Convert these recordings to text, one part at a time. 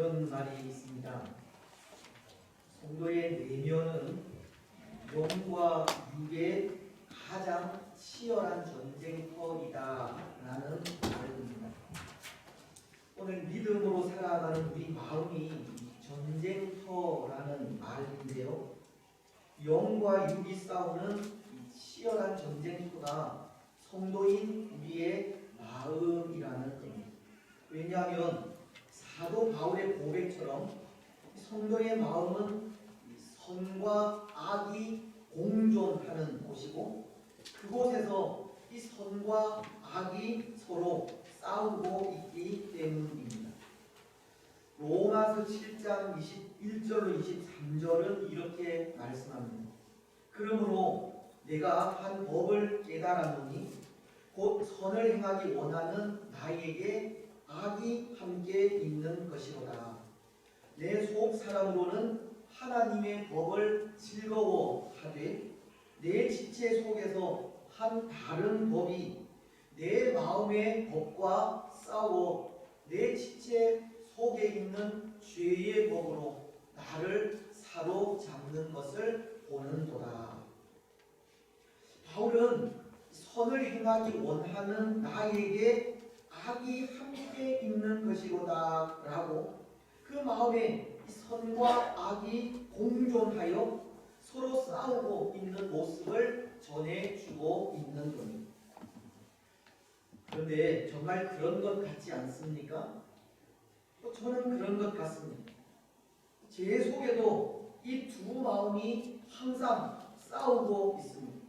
이런 말이 있습니다. 성도의 내면은 영과 육의 가장 치열한 전쟁터이다라는 말입니다. 오늘 믿음으로 살아가는 우리 마음이 전쟁터라는 말인데요. 영과 육이 싸우는 치열한 전쟁터가 성도인 우리의 마음이라는 겁니다. 왜냐하면 사도 바울의 고백처럼 성도의 마음은 선과 악이 공존하는 곳이고, 그곳에서 이 선과 악이 서로 싸우고 있기 때문입니다. 로마서 7장 21절로 23절은 이렇게 말씀합니다. 그러므로 내가 한 법을 깨달았노니 곧 선을 행하기 원하는 나에게 악이 함께 있는 것이로다. 내 속 사람으로는 하나님의 법을 즐거워하되 내 지체 속에서 한 다른 법이 내 마음의 법과 싸워 내 지체 속에 있는 죄의 법으로 나를 사로잡는 것을 보는도다. 바울은 선을 행하기 원하는 나에게 악이 함께 있는 것이로다 라고 그 마음에 선과 악이 공존하여 서로 싸우고 있는 모습을 전해주고 있는 겁니다. 그런데 정말 그런 것 같지 않습니까? 저는 그런 것 같습니다. 제 속에도 이 두 마음이 항상 싸우고 있습니다.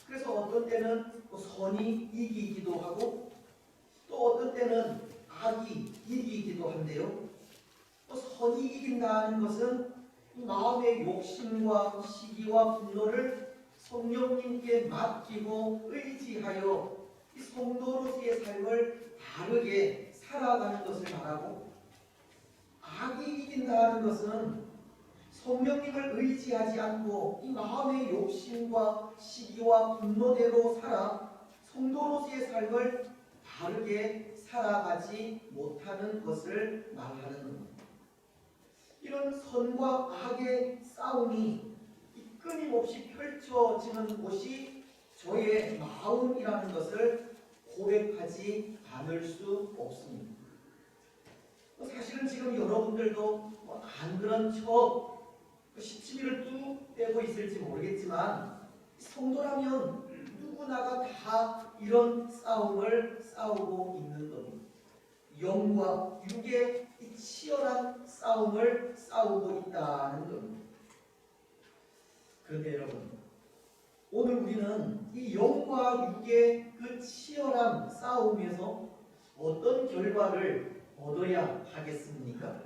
그래서 어떤 때는 선이 이기기도 하고 또 어떤 때는 악이 이기기도 한데요. 선이 이긴다는 것은 마음의 욕심과 시기와 분노를 성령님께 맡기고 의지하여 이 성도로서의 삶을 바르게 살아가는 것을 말하고, 악이 이긴다는 것은 성령님을 의지하지 않고 이 마음의 욕심과 시기와 분노대로 살아 성도로서의 삶을 바르게 살아가지 못하는 것을 말하는 겁니다. 이런 선과 악의 싸움이 끊임없이 펼쳐지는 곳이 저의 마음이라는 것을 고백하지 않을 수 없습니다. 사실은 지금 여러분들도 안 그런 척 시치미를 뚝 떼고 있을지 모르겠지만, 성도라면 누구나가 다 이런 싸움을 싸우고 있는 겁니다. 영과 육의 이 치열한 싸움을 싸우고 있다는 겁니다. 그런데 여러분, 오늘 우리는 이 영과 육의 그 치열한 싸움에서 어떤 결과를 얻어야 하겠습니까?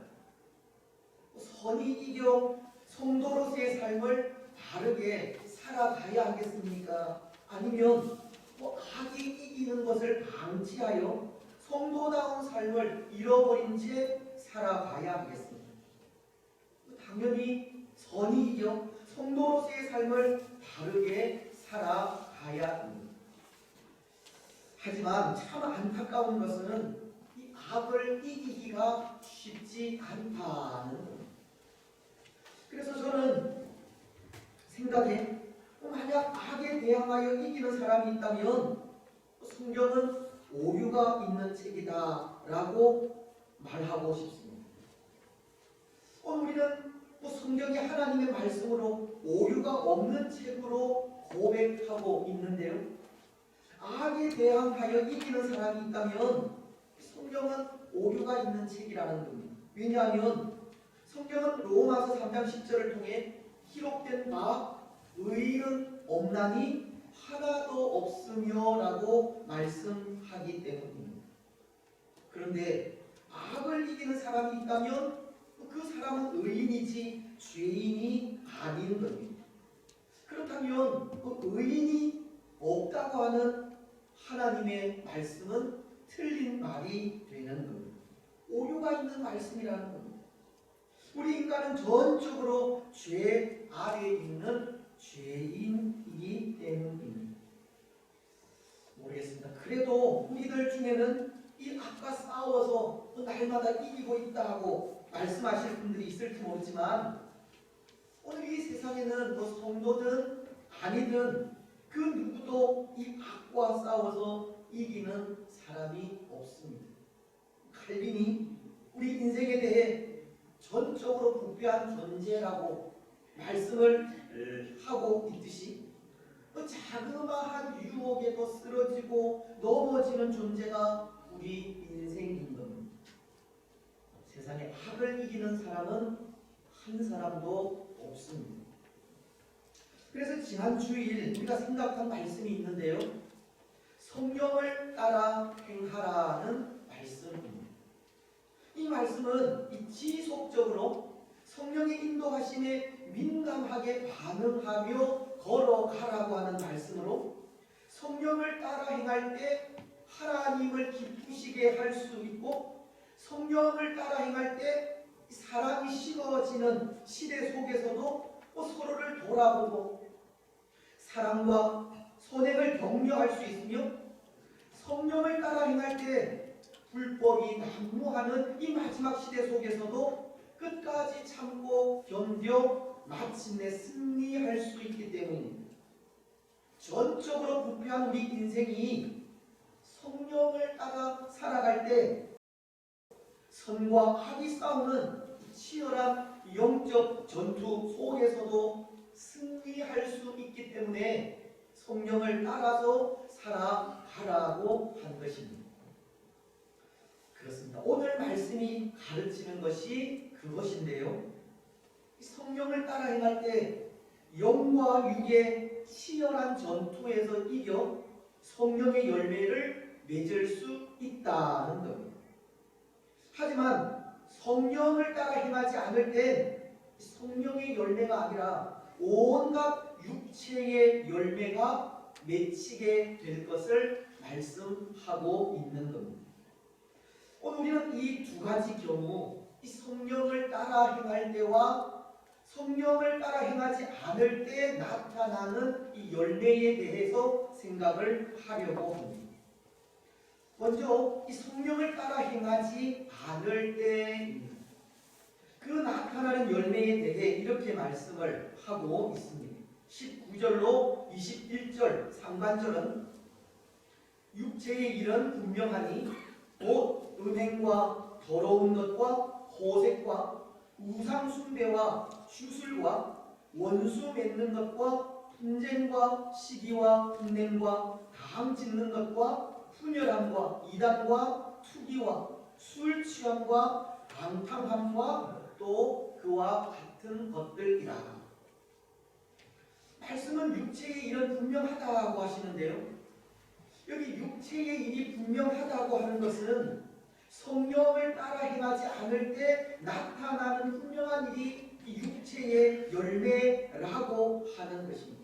선이 이겨 성도로서의 삶을 바르게 살아가야 하겠습니까? 아니면 악이 이기는 것을 방치하여 성도다운 삶을 잃어버린 채 살아가야 하겠습니다. 당연히 선이 이겨 성도로서의 삶을 바르게 살아가야 합니다. 하지만 참 안타까운 것은 이 악을 이기기가 쉽지 않다는 겁니다. 그래서 저는 생각에 만약 악에 대항하여 이기는 사람이 있다면 성경은 오류가 있는 책이다 라고 말하고 싶습니다. 우리는 성경이 하나님의 말씀으로 오류가 없는 책으로 고백하고 있는데요, 악에 대항하여 이기는 사람이 있다면 성경은 오류가 있는 책이라는 겁니다. 왜냐하면 성경은 로마서 3장 10절을 통해 기록된 바 의인은 없나니 하나도 없으며 라고 말씀하기 때문입니다. 그런데 악을 이기는 사람이 있다면 그 사람은 의인이지 죄인이 아닌 겁니다. 그렇다면 그 의인이 없다고 하는 하나님의 말씀은 틀린 말이 되는 겁니다. 오류가 있는 말씀이라는 겁니다. 우리 인간은 전적으로 죄 아래에 있는 죄인이기 때문입니다. 모르겠습니다. 그래도 우리들 중에는 이 악과 싸워서 날 날마다 이기고 있다 하고 말씀하실 분들이 있을지 모르지만 오늘 이 세상에는 뭐 성도든 아니든 그 누구도 이 악과 싸워서 이기는 사람이 없습니다. 칼빈이 우리 인생에 대해 전적으로 부패한 존재라고 말씀을 하고 있듯이 자그마한 유혹에도 쓰러지고 넘어지는 존재가 우리 인생인 겁니다. 세상에 악을 이기는 사람은 한 사람도 없습니다. 그래서 지난 주일 우리가 생각한 말씀이 있는데요. 성령을 따라 행하라는 말씀입니다. 이 말씀은 지속적으로 성령의 인도하심에 민감하게 반응하며 걸어가라고 하는 말씀으로 성령을 따라 행할 때 하나님을 기쁘시게 할 수 있고 성령을 따라 행할 때 사랑이 식어지는 시대 속에서도 서로를 돌아보고 사랑과 선행을 격려할 수 있으며 성령을 따라 행할 때 불법이 난무하는 이 마지막 시대 속에서도 끝까지 참고 견뎌 마침내 승리할 수 있기 때문입니다. 전적으로 부패한 우리 인생이 성령을 따라 살아갈 때 선과 악이 싸우는 치열한 영적 전투 속에서도 승리할 수 있기 때문에 성령을 따라서 살아가라고 한 것입니다. 그렇습니다. 오늘 말씀이 가르치는 것이 그것인데요. 성령을 따라 행할 때 영과 육의 치열한 전투에서 이겨 성령의 열매를 맺을 수 있다는 겁니다. 하지만 성령을 따라 행하지 않을 때 성령의 열매가 아니라 온갖 육체의 열매가 맺히게 될 것을 말씀하고 있는 겁니다. 오늘 우리는 이 두 가지 경우 이 성령을 따라 행할 때와 성령을 따라 행하지 않을 때 나타나는 이 열매에 대해서 생각을 하려고 합니다. 먼저 이 성령을 따라 행하지 않을 때 그 나타나는 열매에 대해 이렇게 말씀을 하고 있습니다. 19절로 21절 상반절은 육체의 일은 분명하니 곧 음행과 더러운 것과 호색과 우상 숭배와 주술과 원수 맺는 것과 분쟁과 시기와 분냄과 당 짓는 것과 분열함과 이단과 투기와 술 취함과 방탕함과 또 그와 같은 것들이라. 말씀은 육체의 일은 분명하다고 하시는데요. 여기 육체의 일이 분명하다고 하는 것은 성령을 따라 행하지 않을 때 나타나는 분명한 일이 이 육체의 열매라고 하는 것입니다.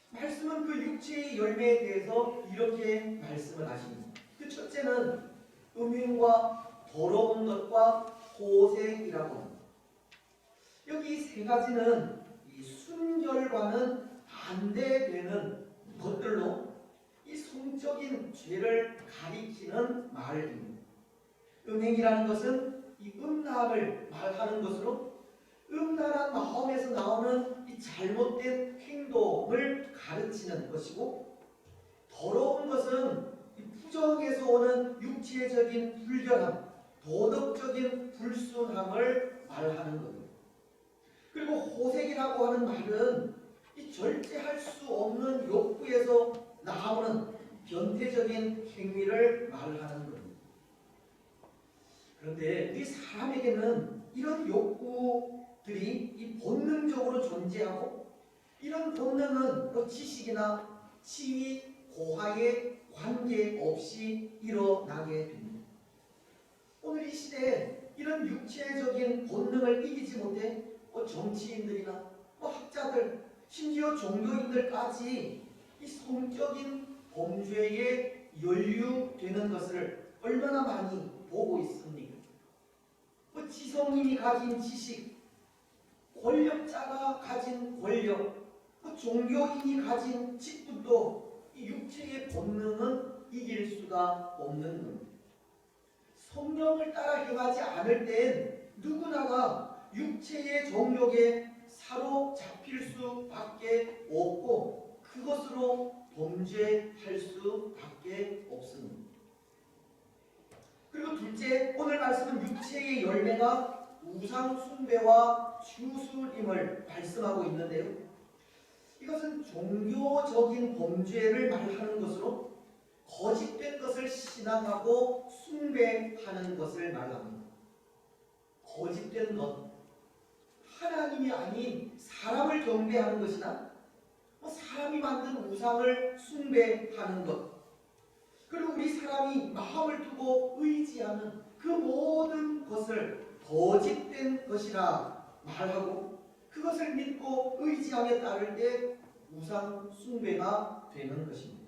말씀은 그 육체의 열매에 대해서 이렇게 말씀을 하십니다. 그 첫째는 음행과 더러운 것과 호색이라고 합니다. 여기 세 가지는 이 순결과는 반대되는 것들로 이 성적인 죄를 가리키는 말입니다. 음행이라는 것은 이 음란을 말하는 것으로 음란한 마음에서 나오는 이 잘못된 행동을 가르치는 것이고, 더러운 것은 이 부정에서 오는 육체적인 불결함, 도덕적인 불순함을 말하는 겁니다. 그리고 호색이라고 하는 말은 이 절제할 수 없는 욕구에서 나오는 변태적인 행위를 말하는 겁니다. 그런데 우리 사람에게는 이런 욕구들이 이 본능적으로 존재하고, 이런 본능은 지식이나 지위, 고하에 관계없이 일어나게 됩니다. 오늘 이 시대에 이런 육체적인 본능을 이기지 못해 정치인들이나 학자들, 심지어 종교인들까지 이 성적인 범죄에 연루되는 것을 얼마나 많이 보고 있습니까? 지성인이 가진 지식, 권력자가 가진 권력, 종교인이 가진 직분도 이 육체의 본능은 이길 수가 없는 겁니다. 성령을 따라 행하지 않을 땐 누구나가 육체의 정욕에 사로잡힐 수밖에 없고 그것으로 범죄할 수밖에 없습니다. 그리고 둘째, 오늘 말씀은 육체의 열매가 우상 숭배와 주술임을 말씀하고 있는데요. 이것은 종교적인 범죄를 말하는 것으로 거짓된 것을 신앙하고 숭배하는 것을 말합니다. 거짓된 것, 하나님이 아닌 사람을 경배하는 것이나 사람이 만든 우상을 숭배하는 것, 그리고 우리 사람이 마음을 두고 의지하는 그 모든 것을 거짓된 것이라 말하고 그것을 믿고 의지함에 따를 때 우상 숭배가 되는 것입니다.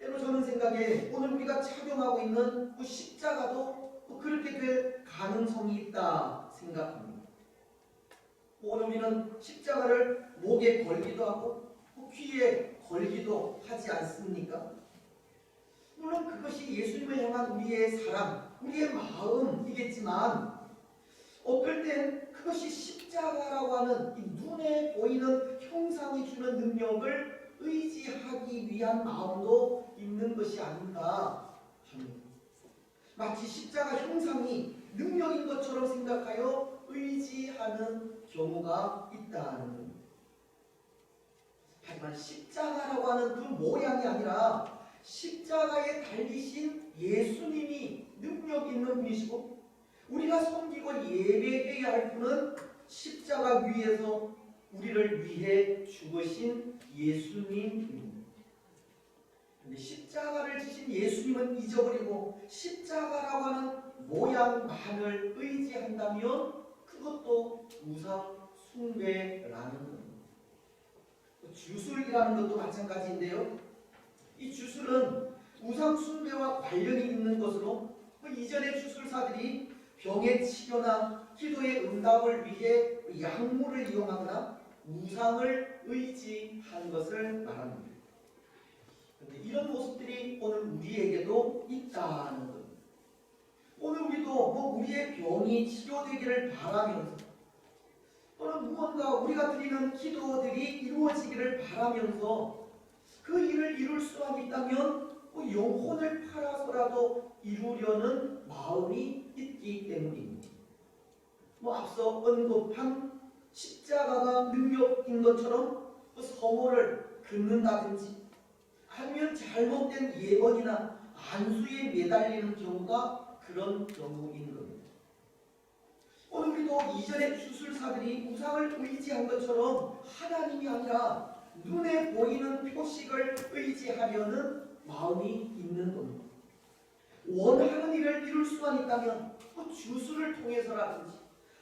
때로 저는 생각에 오늘 우리가 착용하고 있는 그 십자가도 그렇게 될 가능성이 있다 생각합니다. 오늘 우리는 십자가를 목에 걸기도 하고 귀에 걸기도 하지 않습니까? 물론 그것이 예수님을 향한 우리의 사랑, 우리의 마음이겠지만 어떨 땐 그것이 십자가라고 하는 이 눈에 보이는 형상이 주는 능력을 의지하기 위한 마음도 있는 것이 아닌가 합니다. 마치 십자가 형상이 능력인 것처럼 생각하여 의지하는 경우가 있다는 겁니다. 하지만 십자가라고 하는 그 모양이 아니라 십자가에 달리신 예수님이 능력 있는 분이시고 우리가 섬기고 예배해야 할 분은 십자가 위에서 우리를 위해 죽으신 예수님입니다. 그런데 십자가를 지신 예수님은 잊어버리고 십자가라고 하는 모양만을 의지한다면 그것도 우상 숭배라는 겁니다. 주술이라는 것도 마찬가지인데요. 이 주술은 우상 숭배와 관련이 있는 것으로 이전의 주술사들이 병의 치료나 기도의 응답을 위해 약물을 이용하거나 우상을 의지한 것을 말합니다. 그런데 이런 모습들이 오늘 우리에게도 있다는 겁니다. 오늘 우리도 우리의 병이 치료되기를 바라면서 또는 무언가 우리가 드리는 기도들이 이루어지기를 바라면서 그 일을 이룰 수만 있다면 영혼을 팔아서라도 이루려는 마음이 있기 때문입니다. 앞서 언급한 십자가가 능력인 것처럼 성호를 긋는다든지 아니면 잘못된 예언이나 안수에 매달리는 경우가 그런 경우인 겁니다. 오늘 우리도 이전의 주술사들이 우상을 의지한 것처럼 하나님이 아니라 눈에 보이는 표식을 의지하려는 마음이 있는 겁니다. 원하는 일을 이룰 수만 있다면 주술을 통해서라든지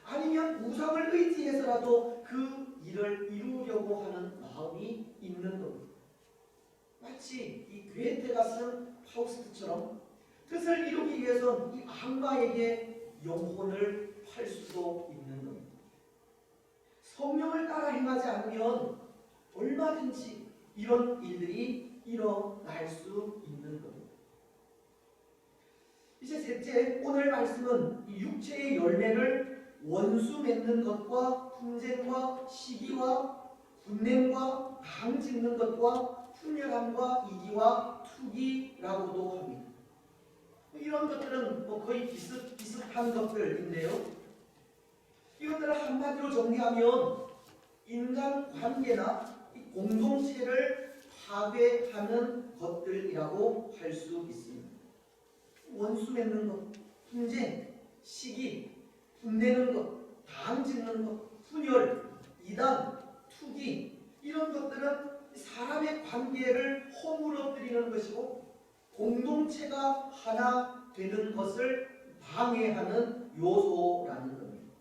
아니면 우상을 의지해서라도 그 일을 이루려고 하는 마음이 있는 겁니다. 마치 이 괴테가 쓴 파우스트처럼 뜻을 이루기 위해선 이 악마에게 영혼을 팔 수도 있는 겁니다. 성령을 따라 행하지 않으면 얼마든지 이런 일들이 일어날 수 있는 겁니다. 이제 셋째, 오늘 말씀은 육체의 열매를 원수 맺는 것과 분쟁과 시기와 분냄과 당짓는 것과 훈련함과 이기와 투기라고도 합니다. 이런 것들은 거의 비슷한 것들인데요. 이것들을 한마디로 정리하면 인간관계나 공동체를 파괴하는 것들이라고 할 수 있습니다. 원수 맺는 것, 분쟁, 시기, 분내는 것, 당짓는 것, 분열, 이단, 투기 이런 것들은 사람의 관계를 허물어뜨리는 것이고 공동체가 하나 되는 것을 방해하는 요소라는 겁니다.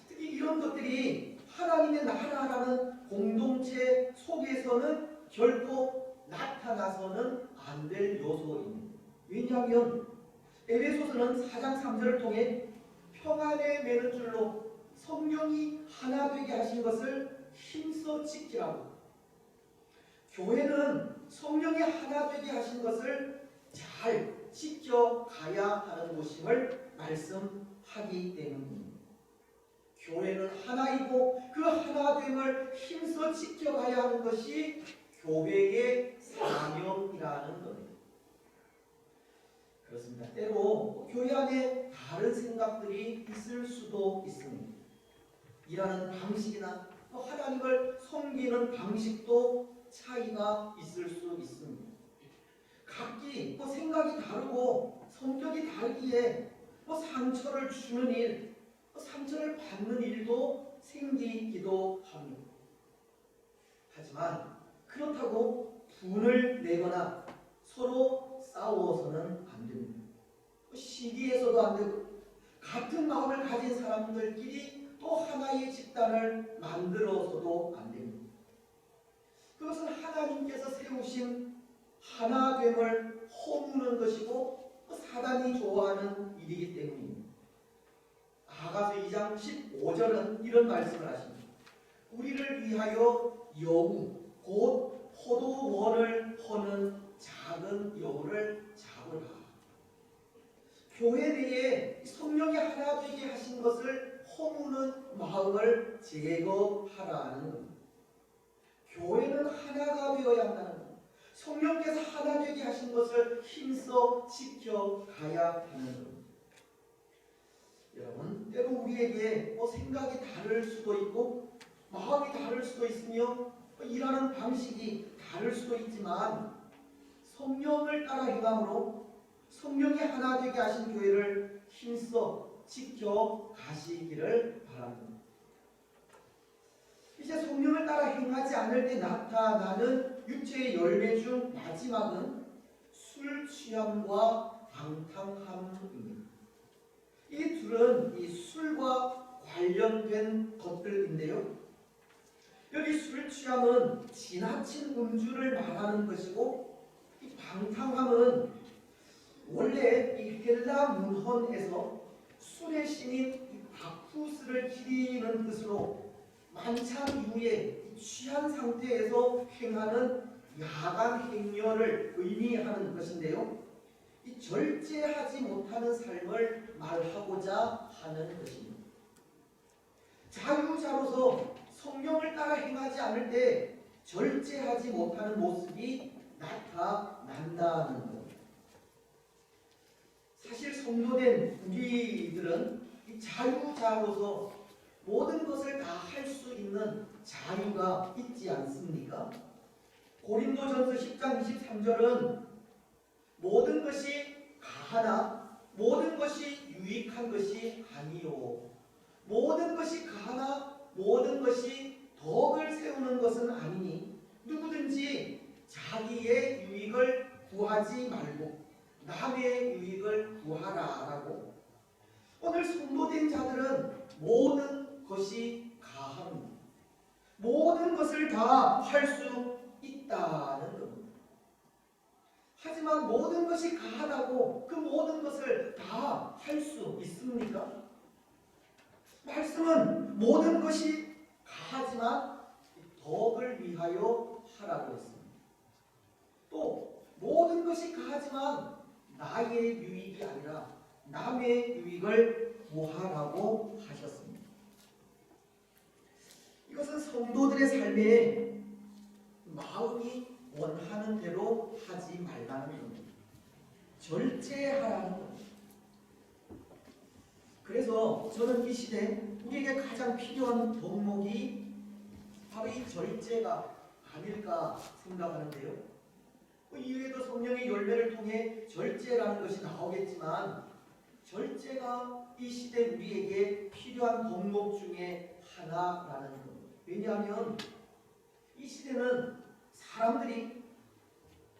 특히 이런 것들이 하나님의 나라라는 공동체 속에서는 결코 나타나서는 안 될 요소입니다. 왜냐하면 에베소서는 4장 3절을 통해 평안에 매는 줄로 성령이 하나 되게 하신 것을 힘써 지키라고, 교회는 성령이 하나 되게 하신 것을 잘 지켜가야 하는 곳임을 말씀하기 때문입니다. 교회는 하나이고 그 하나됨을 힘써 지켜가야 하는 것이 교회의 사명이라는 겁니다. 그렇습니다. 때로 교회 안에 다른 생각들이 있을 수도 있습니다. 일하는 방식이나 하나님을 섬기는 방식도 차이가 있을 수 있습니다. 각기 생각이 다르고 성격이 다르기에 상처를 주는 일, 상처를 받는 일도 생기기도 합니다. 하지만 그렇다고 분을 내거나 서로 싸워서는 안 됩니다. 시기에서도 안 되고 같은 마음을 가진 사람들끼리 또 하나의 집단을 만들어서도 안 됩니다. 그것은 하나님께서 세우신 하나됨을 허무는 것이고 사단이 좋아하는 일이기 때문입니다. 아가서 2장 15절은 이런 말씀을 하십니다. 우리를 위하여 여우 곧 포도원을 허는 작은 여우를 잡으라. 교회 내에 성령이 하나 되게 하신 것을 허무는 마음을 제거하라는 겁니다. 교회는 하나가 되어야 한다는 겁니다. 성령께서 하나 되게 하신 것을 힘써 지켜가야 하는 겁니다. 여러분, 때로 우리에게 생각이 다를 수도 있고 마음이 다를 수도 있으며 일하는 방식이 다를 수도 있지만 성령을 따라 행함으로 성령이 하나 되게 하신 교회를 힘써 지켜가시기를 바랍니다. 이제 성령을 따라 행하지 않을 때 나타나는 육체의 열매 중 마지막은 술 취함과 방탕함입니다. 이 둘은 이 술과 관련된 것들인데요. 여기 술 취함은 지나친 음주를 말하는 것이고, 이 방탕함은 원래 이 헬라 문헌에서 술의 신인 바쿠스를 기리는 뜻으로 만찬 이후에 취한 상태에서 행하는 야간 행렬을 의미하는 것인데요. 이 절제하지 못하는 삶을 말하고자 하는 것입니다. 자유자로서 성령을 따라 행하지 않을 때 절제하지 못하는 모습이 나타난다는 것. 사실 성도된 우리들은 이 자유자로서 모든 것을 다 할 수 있는 자유가 있지 않습니까? 고린도전서 10장 23절은 모든 것이 가하나 모든 것이 유익한 것이 아니요, 모든 것이 가하나 모든 것이 덕을 세우는 것은 아니니 누구든지 자기의 유익을 구하지 말고 남의 유익을 구하라라고. 오늘 성도된 자들은 모든 것이 가합니다. 모든 것을 다 할 수 있다는 겁니다. 하지만 모든 것이 가하다고 그 모든 것을 다 할 수 있습니까? 말씀은 모든 것이 가하지만 덕을 위하여 하라고 했습니다. 또 모든 것이 가하지만 나의 유익이 아니라 남의 유익을 구하라고 하셨습니다. 이것은 성도들의 삶에 마음이 원하는 대로 하지 말라는 겁니다. 절제하라는 겁니다. 그래서 저는 이 시대 우리에게 가장 필요한 덕목이 바로 이 절제가 아닐까 생각하는데요. 이외에도 성령의 열매를 통해 절제라는 것이 나오겠지만 절제가 이 시대 우리에게 필요한 덕목 중에 하나라는 겁니다. 왜냐하면 이 시대는 사람들이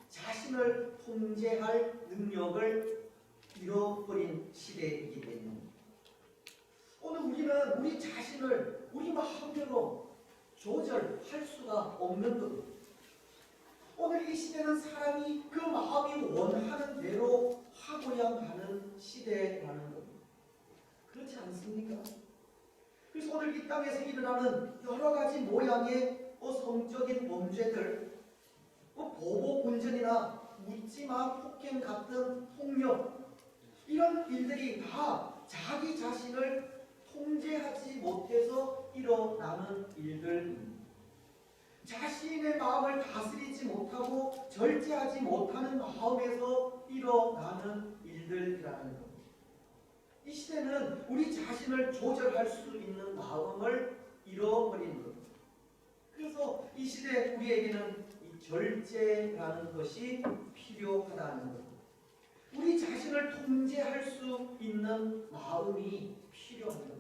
자신을 통제할 능력을 잃어버린 시대이기 때문입니다. 오늘 우리는 우리 자신을 우리 마음대로 조절할 수가 없는 겁니다. 오늘 이 시대는 사람이 그 마음이 원하는 대로 하고야 하는 시대라는 겁니다. 그렇지 않습니까? 그래서 오늘 이 땅에서 일어나는 여러 가지 모양의 성적인 범죄들, 보복 운전이나 묻지마 폭행 같은 폭력, 이런 일들이 다 자기 자신을 통제하지 못해서 일어나는 일들입니다. 자신의 마음을 다스리지 못하고 절제하지 못하는 마음에서 일어나는 일들이라는 겁니다. 이 시대는 우리 자신을 조절할 수 있는 마음을 잃어버린 겁니다. 그래서 이 시대 우리에게는 이 절제라는 것이 필요하다는 겁니다. 우리 자신을 통제할 수 있는 마음이 필요합니다.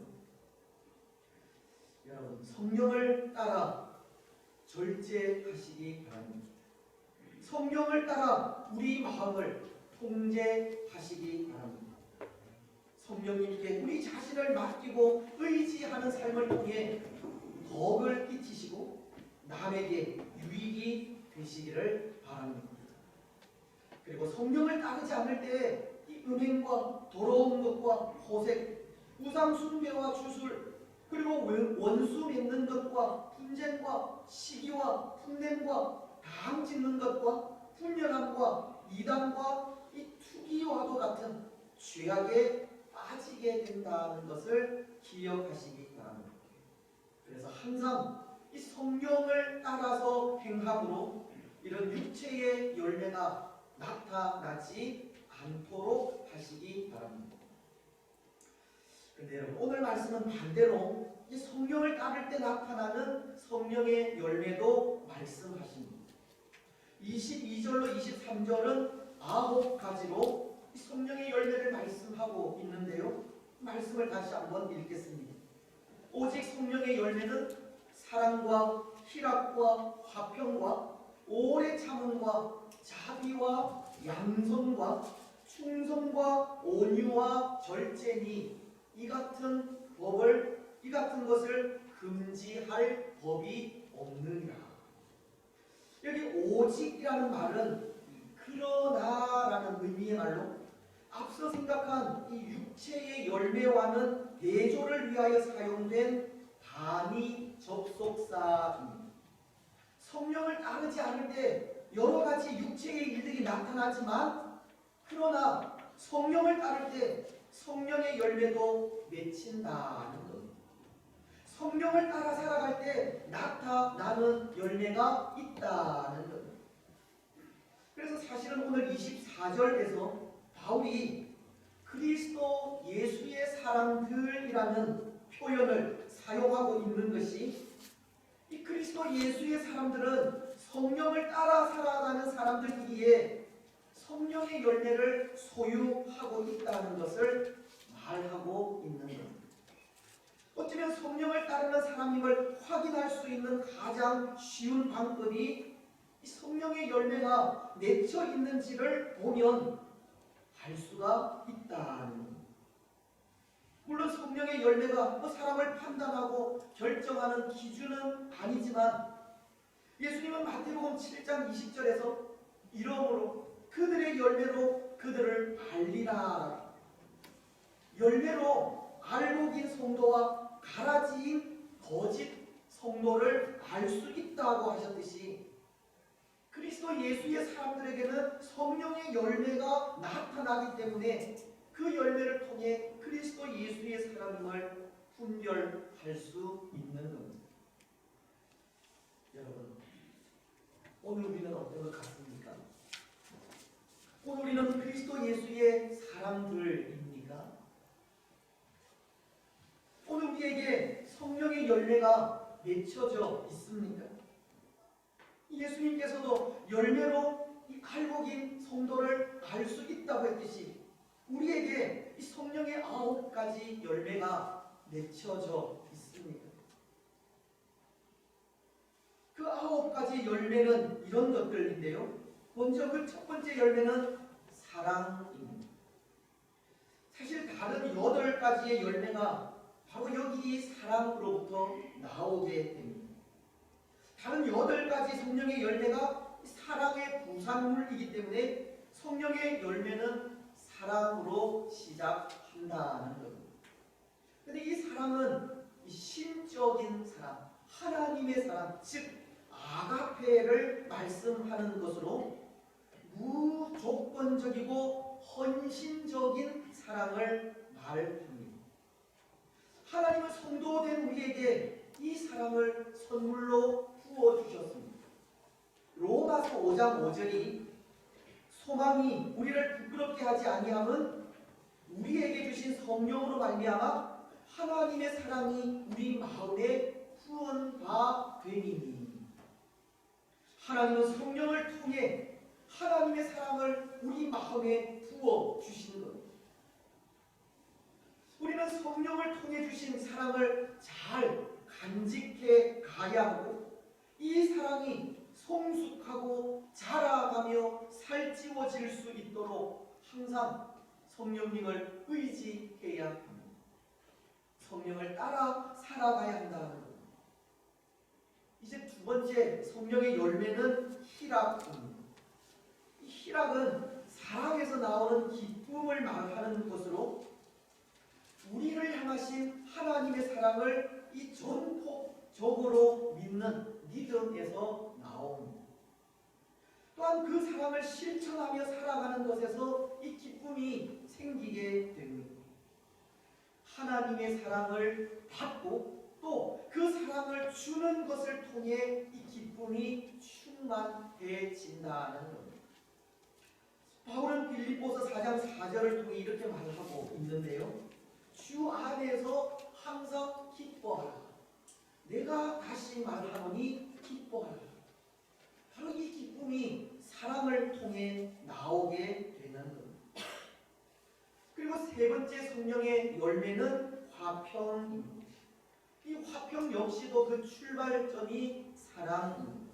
여러분, 성령을 따라 절제하시기 바랍니다. 성령을 따라 우리 마음을 통제하시기 바랍니다. 성령님께 우리 자신을 맡기고 의지하는 삶을 통해 덕을 끼치시고 남에게 유익이 되시기를 바랍니다. 그리고 성령을 따르지 않을 때 이 음행과 더러운 것과 호색, 우상 숭배와 주술, 그리고 원수 맺는 것과 분쟁과 시기와 분냄과 당 짓는 것과 훈련함과 이단과 이 투기와도 같은 죄악에 빠지게 된다는 것을 기억하시기 바랍니다. 그래서 항상 이 성령을 따라서 행함으로 이런 육체의 열매가 나타나지 않도록 하시기 바랍니다. 그런데 여러분, 오늘 말씀은 반대로 이 성령을 따를 때 나타나는 성령의 열매도 말씀하십니다. 22절로 23절은 9가지로 성령의 열매를 말씀하고 있는데요. 말씀을 다시 한번 읽겠습니다. 오직 성령의 열매는 사랑과 희락과 화평과 오래 참음과 자비와 양선과 충성과 온유와 절제니 이 같은 것을 금지할 법이 없느니라. 여기 오직이라는 말은 그러나라는 의미의 말로 앞서 생각한 이 육체의 열매와는 대조를 위하여 사용된 단위 접속사입니다. 성령을 따르지 않을 때 여러 가지 육체의 일들이 나타나지만, 그러나 성령을 따를 때 성령의 열매도 맺힌다는 겁니다. 성령을 따라 살아갈 때 나타나는 열매가 있다는 겁니다. 그래서 사실은 오늘 24절에서 바울이 그리스도 예수의 사람들이라는 표현을 사용하고 있는 것이, 이 그리스도 예수의 사람들은 성령을 따라 살아가는 사람들이기에 성령의 열매를 소유하고 있다는 것을 말하고 있는 겁니다. 어쩌면 성령을 따르는 사람임을 확인할 수 있는 가장 쉬운 방법이 이 성령의 열매가 맺혀 있는지를 보면 알 수가 있다는 겁니다. 물론 성령의 열매가 사람을 판단하고 결정하는 기준은 아니지만, 예수님은 마태복음 7장 20절에서 이러므로 그들의 열매로 그들을 알리라. 열매로 알곡인 성도와 가라지인 거짓 성도를 알 수 있다고 하셨듯이, 그리스도 예수의 사람들에게는 성령의 열매가 나타나기 때문에 그 열매를 통해 그리스도 예수의 사람임을 분별할 수 있는 겁니다. 여러분, 오늘 우리는 어떤 것 같습니까? 오늘 우리는 그리스도 예수의 사람들입니까? 오늘 우리에게 성령의 열매가 맺혀져 있습니까? 예수님께서도 열매로 이 알곡인 성도를 알 수 있다고 했듯이 우리에게 이 성령의 9가지 열매가 맺혀져 있습니다. 그 9가지 열매는 이런 것들인데요. 먼저 그 첫 번째 열매는 사랑입니다. 사실 다른 8가지의 열매가 바로 여기 이 사랑으로부터 나오게 됩니다. 다른 8가지 성령의 열매가 사랑의 부산물이기 때문에 성령의 열매는 사랑으로 시작한다는 겁니다. 그런데 이 사랑은 신적인 사랑, 하나님의 사랑, 즉 아가페를 말씀하는 것으로 무조건적이고 헌신적인 사랑을 말합니다. 하나님은 성도된 우리에게 이 사랑을 선물로 부어주셨습니다. 로마서 5장 5절이 소망이 우리를 부끄럽게 하지 아니함은 우리에게 주신 성령으로 말미암아 하나님의 사랑이 우리 마음에 후원 바 됨이니. 하나님은 성령을 통해 하나님의 사랑을 우리 마음에 부어 주시는 겁니다. 우리는 성령을 통해 주신 사랑을 잘 간직해 가야 하고 이 사랑이 성숙하고 자라가며 살찌워질 수 있도록 항상 성령님을 의지해야 합니다. 성령을 따라 살아가야 한다는 것. 이제 두 번째 성령의 열매는 희락입니다. 이 희락은 사랑에서 나오는 기쁨을 말하는 것으로 우리를 향하신 하나님의 사랑을 이 전폭적으로 믿는 믿음에서 나옵니다. 또한 그 사랑을 실천하며 살아가는 것에서 이 기쁨이 생기게 됩니다. 하나님의 사랑을 받고 또 그 사랑을 주는 것을 통해 이 기쁨이 충만해진다는 겁니다. 바울은 빌립보서 4장 4절을 통해 이렇게 말하고 있는데요. 주 안에서 항상 기뻐하라. 내가 다시 말하노니 기뻐하라. 바로 이 기쁨이 사랑을 통해 나오게 되는 겁니다. 그리고 세 번째 성령의 열매는 화평입니다. 이 화평 역시도 그 출발점이 사랑입니다.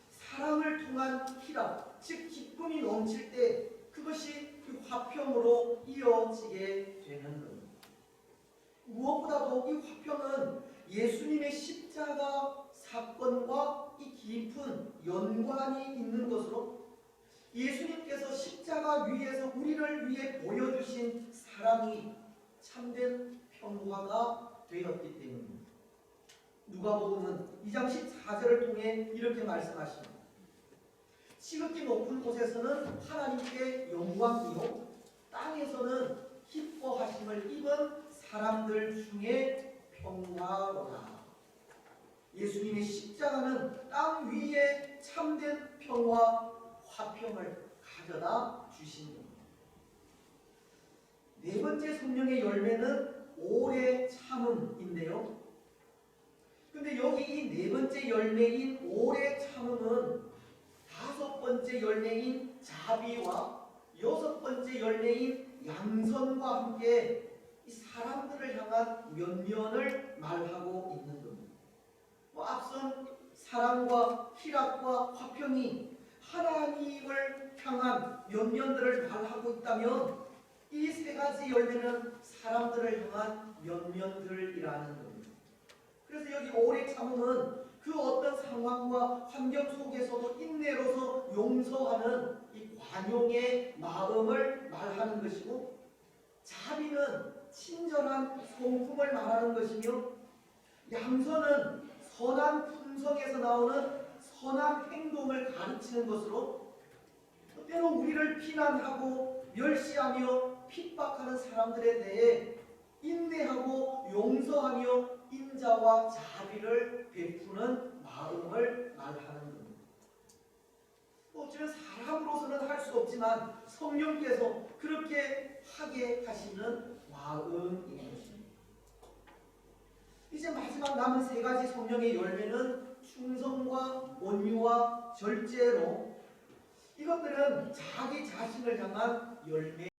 사랑을 통한 희락, 즉 기쁨이 넘칠 때 그것이 그 화평으로 이어지게 되는 겁니다. 무엇보다도 이 화평은 예수님의 십자가 사건과 이 깊은 연관이 있는 것으로 예수님께서 십자가 위에서 우리를 위해 보여주신 사랑이 참된 평화가 되었기 때문입니다. 누가복음은 2장 14절을 통해 이렇게 말씀하십니다. 지극히 높은 곳에서는 하나님께 영광이요 땅에서는 기뻐하심을 입은 사람들 중에 평화로라. 예수님의 십자가는 땅 위에 참된 평화, 화평을 가져다 주신 겁니다. 네 번째 성령의 열매는 오래 참음인데요. 근데 여기 이 네 번째 열매인 오래 참음은 다섯 번째 열매인 자비와 여섯 번째 열매인 양선과 함께 이 사람들을 향한 면면을 말하고 있는 겁니다. 앞선 사랑과 희락과 화평이 하나님을 향한 면면들을 말하고 있다면 이 세 가지 열매는 사람들을 향한 면면들이라는 겁니다. 그래서 여기 오래 참음은 그 어떤 상황과 환경 속에서도 인내로서 용서하는 이 관용의 마음을 말하는 것이고, 자비는 친절한 성품을 말하는 것이며, 양선은 선한 품성에서 나오는 선한 행동을 가르치는 것으로, 때로 우리를 비난하고 멸시하며 핍박하는 사람들에 대해 인내하고 용서하며 인자와 자비를 베푸는 마음을 말하는 겁니다. 어쩌면 사람으로서는 할 수 없지만 성령께서 그렇게 하게 하시는 마음인 것입니다. 이제 마지막 남은 세 가지 성령의 열매는 충성과 온유와 절제로, 이것들은 자기 자신을 향한 열매